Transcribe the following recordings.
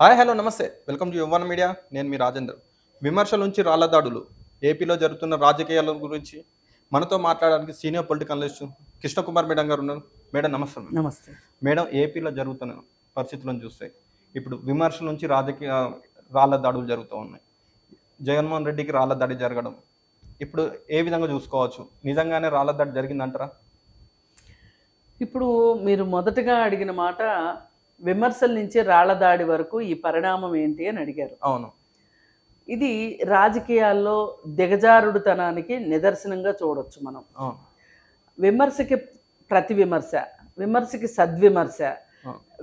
Hi hello నమస్తే welcome to Yuvan media. నేను మీ రాజేందర్. విమర్శల నుంచి రాళ్ల దాడులు, ఏపీలో జరుగుతున్న రాజకీయాల గురించి మనతో మాట్లాడడానికి senior political analyst Krishna Kumar madam గారు ఉన్నారు. మేడం నమస్తే. నమస్తే మేడం, ఏపీలో జరుగుతున్న పరిస్థితులను చూస్తే ఇప్పుడు విమర్శల నుంచి రాజకీయ రాళ్ల దాడులు జరుగుతూ ఉన్నాయి. జగన్మోహన్ రెడ్డికి రాళ్ల దాడి జరగడం ఇప్పుడు ఏ విధంగా చూసుకోవచ్చు? నిజంగానే రాళ్ల దాడి జరిగిందంటారా? ఇప్పుడు మీరు మొదటగా అడిగిన మాట విమర్శల నుంచి రాళ్ల దాడి వరకు ఈ పరిణామం ఏంటి అని అడిగారు. అవును. ఇది రాజకీయాల్లో దిగజారుడుతనానికి నిదర్శనంగా చూడొచ్చు మనం. విమర్శకి ప్రతి విమర్శ, విమర్శకి సద్విమర్శ,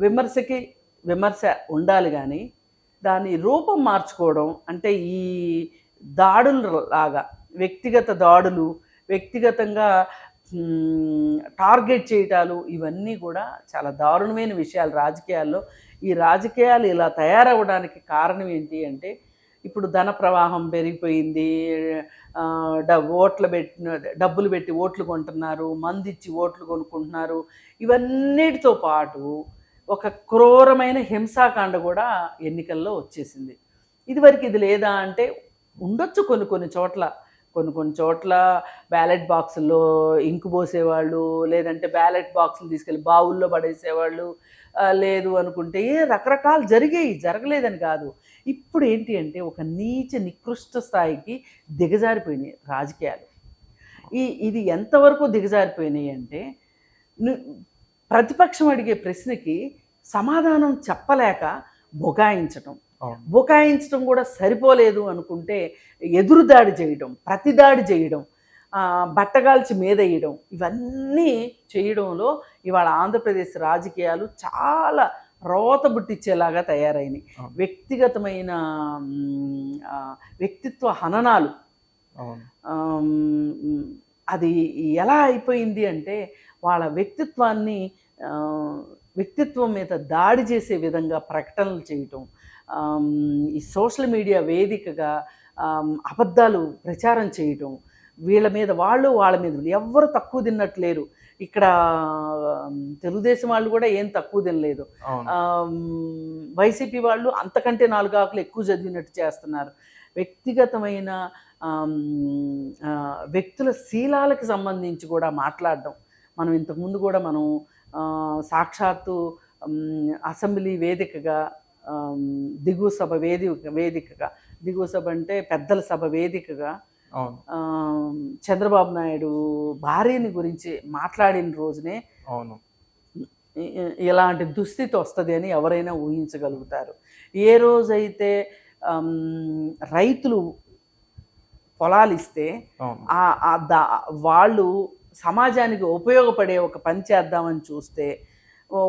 విమర్శకి విమర్శ ఉండాలి, కానీ దాని రూపం మార్చుకోవడం అంటే ఈ దాడులు లాగా వ్యక్తిగత దాడులు, వ్యక్తిగతంగా టార్గెట్ చేయటాలు, ఇవన్నీ కూడా చాలా దారుణమైన విషయాలు రాజకీయాల్లో. ఈ రాజకీయాలు ఇలా తయారవ్వడానికి కారణం ఏంటి అంటే, ఇప్పుడు ధన ప్రవాహం పెరిగిపోయింది, డబ్బులు పెట్టి ఓట్లు కొంటున్నారు, మంది ఇచ్చి ఓట్లు కొనుక్కుంటున్నారు. ఇవన్నిటితో పాటు ఒక క్రూరమైన హింసాకాండ కూడా ఎన్నికల్లో వచ్చేసింది. ఇదివరకు ఇది లేదా అంటే ఉండొచ్చు, కొన్ని చోట్ల బ్యాలెట్ బాక్సుల్లో ఇంకు పోసేవాళ్ళు, లేదంటే బ్యాలెట్ బాక్సులు తీసుకెళ్ళి బావుల్లో పడేసేవాళ్ళు, లేదు అనుకుంటే రకరకాలు జరగలేదని కాదు. ఇప్పుడు ఏంటి అంటే ఒక నీచ నికృష్ట స్థాయికి దిగజారిపోయినాయి రాజకీయాలు. ఇది ఎంతవరకు దిగజారిపోయినాయి అంటే, ప్రతిపక్షం అడిగే ప్రశ్నకి సమాధానం చెప్పలేక బుకాయించడం కూడా సరిపోలేదు అనుకుంటే ఎదురుదాడి చేయడం, ప్రతిదాడి చేయడం, బట్టగాల్చి మీదేయడం, ఇవన్నీ చేయడంలో ఇవాళ ఆంధ్రప్రదేశ్ రాజకీయాలు చాలా రోత బుట్టిచ్చేలాగా తయారైనాయి. వ్యక్తిగతమైన వ్యక్తిత్వ హననాలు. అది ఎలా అయిపోయింది అంటే వాళ్ళ వ్యక్తిత్వం మీద దాడి చేసే విధంగా ప్రకటనలు చేయటం, ఈ సోషల్ మీడియా వేదికగా అబద్ధాలు ప్రచారం చేయటం, వీళ్ళ మీద వాళ్ళ మీద ఎవ్వరు తక్కువ తిన్నట్లేరు. ఇక్కడ తెలుగుదేశం వాళ్ళు కూడా ఏం తక్కువ తినలేదు, వైసీపీ వాళ్ళు అంతకంటే 4 ఆకులు ఎక్కువ చదివినట్టు చేస్తున్నారు. వ్యక్తిగతమైన వ్యక్తుల శీలాలకు సంబంధించి కూడా మాట్లాడడం. మనం ఇంతకుముందు కూడా సాక్షాత్తు అసెంబ్లీ వేదికగా, దిగువ సభ వేదికగా, దిగువ సభ అంటే పెద్దల సభ వేదికగా చంద్రబాబు నాయుడు భార్యని గురించి మాట్లాడిన రోజునే ఇలాంటి దుస్థితి వస్తుంది అని ఎవరైనా ఊహించగలుగుతారు. ఏ రోజైతే రైతులు పొలాలు ఇస్తే వాళ్ళు సమాజానికి ఉపయోగపడే ఒక పని చేద్దామని చూస్తే,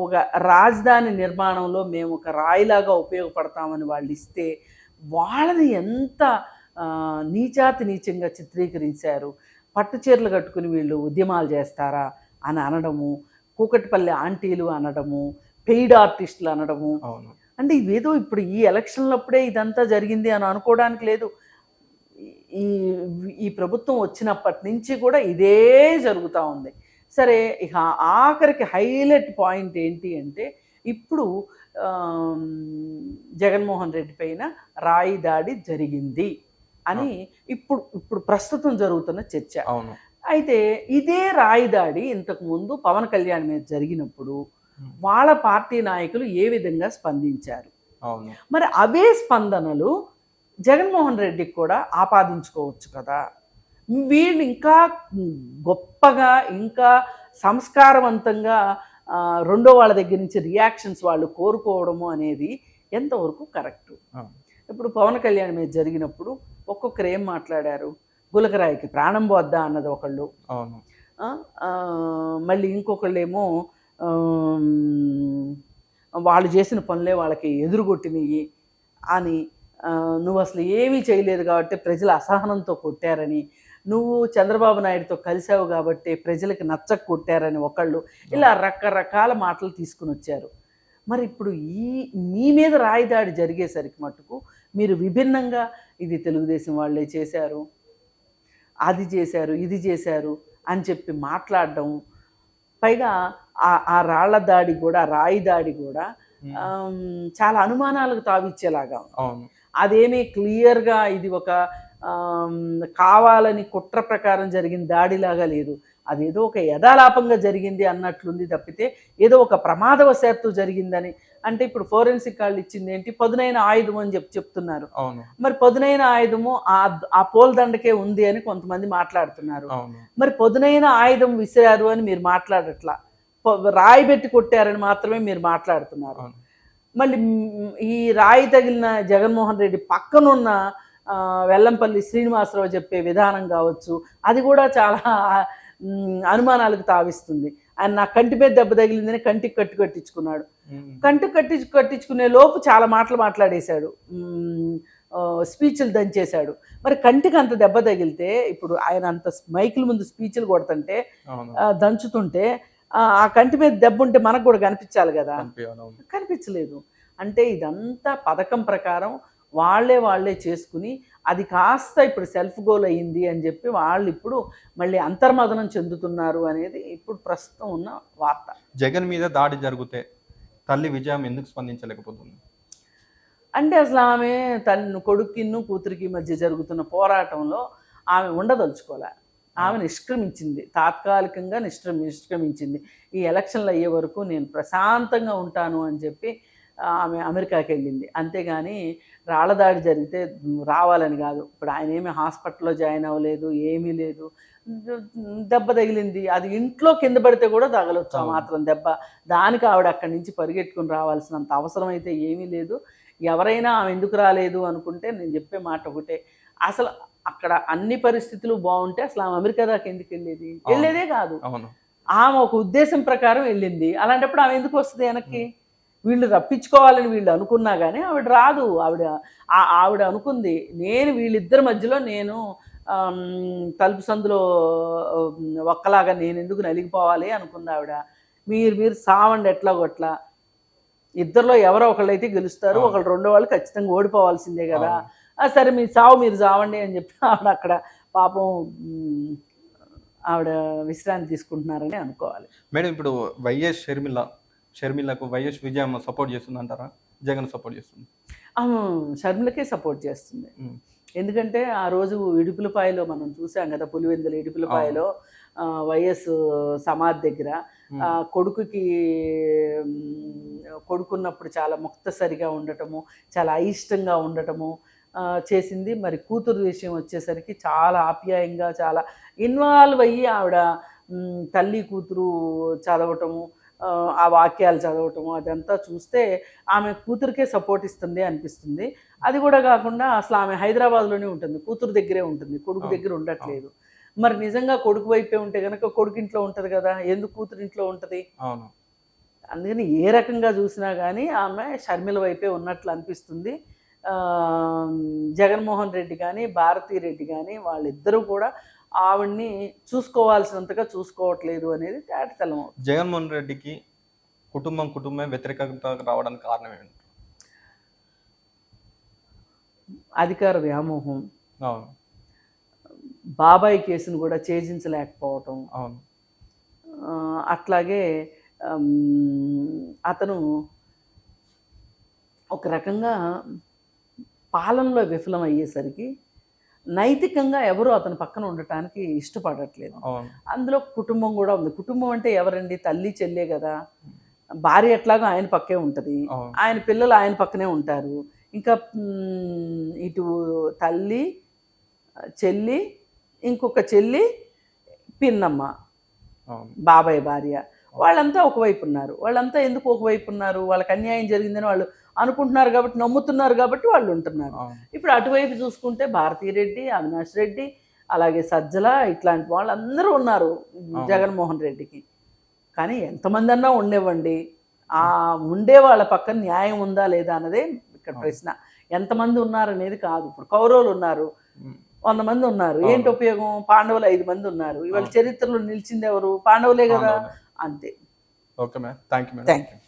ఒక రాజధాని నిర్మాణంలో మేము ఒక రాయిలాగా ఉపయోగపడతామని వాళ్ళు ఇస్తే వాళ్ళని ఎంత నీచంగా చిత్రీకరించారు. పట్టు చీరలు కట్టుకుని వీళ్ళు ఉద్యమాలు చేస్తారా అని అనడము, కూకటిపల్లి ఆంటీలు అనడము, పెయిడ్ ఆర్టిస్టులు అనడము. అంటే ఇదేదో ఇప్పుడు ఈ ఎలక్షన్లప్పుడే ఇదంతా జరిగింది అని అనుకోవడానికి లేదు. ఈ ప్రభుత్వం వచ్చినప్పటి నుంచి కూడా ఇదే జరుగుతూ ఉంది. సరే, ఇక ఆఖరికి హైలైట్ పాయింట్ ఏంటి అంటే, ఇప్పుడు జగన్మోహన్ రెడ్డి పైన రాయి దాడి జరిగింది అని ఇప్పుడు ప్రస్తుతం జరుగుతున్న చర్చ. అయితే ఇదే రాయి దాడి ఇంతకుముందు పవన్ కళ్యాణ్ మీద జరిగినప్పుడు వాళ్ళ పార్టీ నాయకులు ఏ విధంగా స్పందించారు? మరి అవే స్పందనలు జగన్మోహన్ రెడ్డికి కూడా ఆపాదించుకోవచ్చు కదా. వీళ్ళు ఇంకా గొప్పగా, ఇంకా సంస్కారవంతంగా రెండో వాళ్ళ దగ్గర నుంచి రియాక్షన్స్ వాళ్ళు కోరుకోవడము అనేది ఎంతవరకు కరెక్టు? ఇప్పుడు పవన్ కళ్యాణ్ మీద జరిగినప్పుడు ఒక్కొక్కరు ఏం మాట్లాడారు? గులకరాయికి ప్రాణం పోద్దా అన్నది ఒకళ్ళు, మళ్ళీ ఇంకొకళ్ళేమో వాళ్ళు చేసిన పనులే వాళ్ళకి ఎదురుగొట్టినవి అని, నువ్వు అసలు ఏమీ చేయలేదు కాబట్టి ప్రజల అసహనంతో కొట్టారని, నువ్వు చంద్రబాబు నాయుడుతో కలిసావు కాబట్టి ప్రజలకు నచ్చక కొట్టారని ఒకళ్ళు, ఇలా రకరకాల మాటలు తీసుకుని వచ్చారు. మరి ఇప్పుడు మీ మీద రాయిదాడి జరిగేసరికి మటుకు మీరు విభిన్నంగా ఇది తెలుగుదేశం వాళ్ళే చేశారు, అది చేశారు, ఇది చేశారు అని చెప్పి మాట్లాడడం, పైగా ఆ రాళ్ల దాడి కూడా, రాయి దాడి కూడా చాలా అనుమానాలకు తావిచ్చేలాగా ఉంది. అవును. అదేమీ క్లియర్గా ఇది ఒక కావాలని కుట్ర ప్రకారం జరిగిన దాడిలాగా లేదు. అదేదో ఒక యథాలాపంగా జరిగింది అన్నట్లుంది తప్పితే ఏదో ఒక ప్రమాదవశాత్తు జరిగిందని. అంటే ఇప్పుడు ఫోరెన్సిక్ వాళ్ళు ఇచ్చింది ఏంటి, పదునైన ఆయుధం అని చెప్తున్నారు. అవును. మరి పదునైన ఆయుధము ఆ పోల్దండకే ఉంది అని కొంతమంది మాట్లాడుతున్నారు. అవును. మరి పదునైన ఆయుధం విసిరారు అని మీరు మాట్లాడట్లా, రాయి పెట్టి కొట్టారని మాత్రమే మీరు మాట్లాడుతున్నారు. మళ్ళీ ఈ రాయి తగిలిన జగన్మోహన్ రెడ్డి పక్కనున్న వెల్లంపల్లి శ్రీనివాసరావు చెప్పే విధానం కావచ్చు, అది కూడా చాలా అనుమానాలకు తావిస్తుంది. ఆయన నా కంటి మీద దెబ్బ తగిలిందని కంటికి కట్టించుకున్నాడు. కంటికి కట్టించుకునే లోపు చాలా మాటలు మాట్లాడేశాడు, స్పీచ్లు దంచేశాడు. మరి కంటికి అంత దెబ్బ తగిలితే ఇప్పుడు ఆయన అంత మైకుల ముందు స్పీచ్లు కొడుతుంటే దంచుతుంటే ఆ కంటి మీద దెబ్బ ఉంటే మనకు కూడా కనిపించాలి కదా, కనిపించలేదు. అంటే ఇదంతా పథకం ప్రకారం వాళ్ళే చేసుకుని అది కాస్త ఇప్పుడు సెల్ఫ్ గోల్ అయ్యింది అని చెప్పి వాళ్ళు ఇప్పుడు మళ్ళీ అంతర్మదనం చెందుతున్నారు అనేది ఇప్పుడు ప్రస్తుతం ఉన్న వార్త. జగన్ మీద దాడి జరిగితే తల్లి విజయం ఎందుకు స్పందించలేకపోతుంది అంటే అసలు ఆమె కొడుకును కూతురికి మధ్య జరుగుతున్న పోరాటంలో ఆమె ఉండదలుచుకోలే. ఆమె నిష్క్రమించింది, తాత్కాలికంగా నిష్క్రమించింది. ఈ ఎలక్షన్లు అయ్యే వరకు నేను ప్రశాంతంగా ఉంటాను అని చెప్పి ఆమె అమెరికాకి వెళ్ళింది. అంతేగాని రాళ్ళదాడి జరిగితే రావాలని కాదు. ఇప్పుడు ఆయన ఏమీ హాస్పిటల్లో జాయిన్ అవ్వలేదు, ఏమీ లేదు. దెబ్బ తగిలింది, అది ఇంట్లో కింద పడితే కూడా తగలొచ్చు ఆ మాత్రం దెబ్బ. దానికి ఆవిడ అక్కడి నుంచి పరిగెట్టుకుని రావాల్సినంత అవసరం అయితే ఏమీ లేదు. ఎవరైనా ఆమె ఎందుకు రాలేదు అనుకుంటే నేను చెప్పే మాట ఒకటే, అసలు అక్కడ అన్ని పరిస్థితులు బాగుంటే అసలు ఆమె అమెరికా దాకా ఎందుకు వెళ్ళేది? వెళ్ళేదే కాదు. ఆమె ఒక ఉద్దేశం ప్రకారం వెళ్ళింది. అలాంటప్పుడు ఆమె ఎందుకు వస్తుంది వెనక్కి? వీళ్ళు రప్పించుకోవాలని వీళ్ళు అనుకున్నా కానీ ఆవిడ రాదు. ఆవిడ అనుకుంది, నేను వీళ్ళిద్దరి మధ్యలో నేను తలుపు సందులో ఒక్కలాగా నేను ఎందుకు నలిగిపోవాలి అనుకుంది ఆవిడ. మీరు సావండి ఎట్లా కొట్లా, ఇద్దరిలో ఎవరో ఒకళ్ళు అయితే గెలుస్తారు, ఒకళ్ళు రెండో వాళ్ళు ఖచ్చితంగా ఓడిపోవాల్సిందే కదా. సరే మీరు చావండి అని చెప్పి ఆవిడ అక్కడ పాపం ఆవిడ విశ్రాంతి తీసుకుంటున్నారని అనుకోవాలి. మేడం, ఇప్పుడు వైఎస్ షర్మిలకు వైఎస్ విజయం సపోర్ట్ చేస్తుంది అంటారా, జగన్ సపోర్ట్ చేస్తుంది? షర్మిలకే సపోర్ట్ చేస్తుంది. ఎందుకంటే ఆ రోజు ఇడుపులపాయలో మనం చూసాం కదా, పులివెందుల ఇడుపులపాయలో వైఎస్ సమాధి దగ్గర కొడుకున్నప్పుడు చాలా ముక్తసరిగా ఉండటము, చాలా అయిష్టంగా ఉండటము చేసింది. మరి కూతురు విషయం వచ్చేసరికి చాలా ఆప్యాయంగా, చాలా ఇన్వాల్వ్ అయ్యి ఆవిడ తల్లి కూతురు చదవటము, ఆ వాక్యాలు చదవటము, అదంతా చూస్తే ఆమె కూతురికే సపోర్ట్ ఇస్తుంది అనిపిస్తుంది. అది కూడా కాకుండా అసలు ఆమె హైదరాబాద్లోనే ఉంటుంది, కూతురు దగ్గరే ఉంటుంది, కొడుకు దగ్గర ఉండట్లేదు. మరి నిజంగా కొడుకు వైపే ఉంటే కనుక కొడుకింట్లో ఉంటుంది కదా, ఎందుకు కూతురింట్లో ఉంటుంది? అందుకని ఏ రకంగా చూసినా కానీ ఆమె షర్మిల వైపే ఉన్నట్లు అనిపిస్తుంది. జగన్మోహన్ రెడ్డి కానీ భారతీ రెడ్డి కానీ వాళ్ళిద్దరూ కూడా ఆవిడ్ని చూసుకోవాల్సినంతగా చూసుకోవట్లేదు అనేది తేటతెల్లం. జగన్మోహన్ రెడ్డికి కుటుంబమే వ్యతిరేకత రావడానికి కారణం ఏంటి? అధికార వ్యామోహం, బాబాయ్ కేసును కూడా ఛేదించలేకపోవటం, అట్లాగే అతను ఒక రకంగా పాలనలో విఫలం అయ్యేసరికి నైతికంగా ఎవరు అతని పక్కన ఉండటానికి ఇష్టపడట్లేదు. అందులో కుటుంబం కూడా ఉంది. కుటుంబం అంటే ఎవరండి? తల్లి చెల్లే కదా. భార్య ఎట్లాగో ఆయన పక్కే ఉంటుంది, ఆయన పిల్లలు ఆయన పక్కనే ఉంటారు. ఇంకా ఇటు తల్లి, చెల్లి, ఇంకొక చెల్లి, పిన్నమ్మ, బాబాయ్ భార్య, వాళ్ళంతా ఒకవైపు ఉన్నారు. వాళ్ళంతా ఎందుకు ఒకవైపు ఉన్నారు? వాళ్ళకి అన్యాయం జరిగిందని వాళ్ళు అనుకుంటున్నారు కాబట్టి, నమ్ముతున్నారు కాబట్టి వాళ్ళు ఉంటున్నారు. ఇప్పుడు అటువైపు చూసుకుంటే భారతీరెడ్డి, అవినాష్ రెడ్డి, అలాగే సజ్జల, ఇట్లాంటి వాళ్ళందరూ ఉన్నారు జగన్మోహన్ రెడ్డికి. కానీ ఎంతమంది అన్నా ఉండేవ్వండి, ఆ ఉండే వాళ్ళ పక్కన న్యాయం ఉందా లేదా అన్నదే ఇక్కడ ప్రశ్న. ఎంతమంది ఉన్నారనేది కాదు. ఇప్పుడు కౌరవులు ఉన్నారు, 100 మంది ఉన్నారు, ఏంటి ఉపయోగం? పాండవులు 5 మంది ఉన్నారు. ఇవాళ చరిత్రలో నిలిచింది ఎవరు? పాండవులే కదా. అంతే. Okay ma'am, thank you.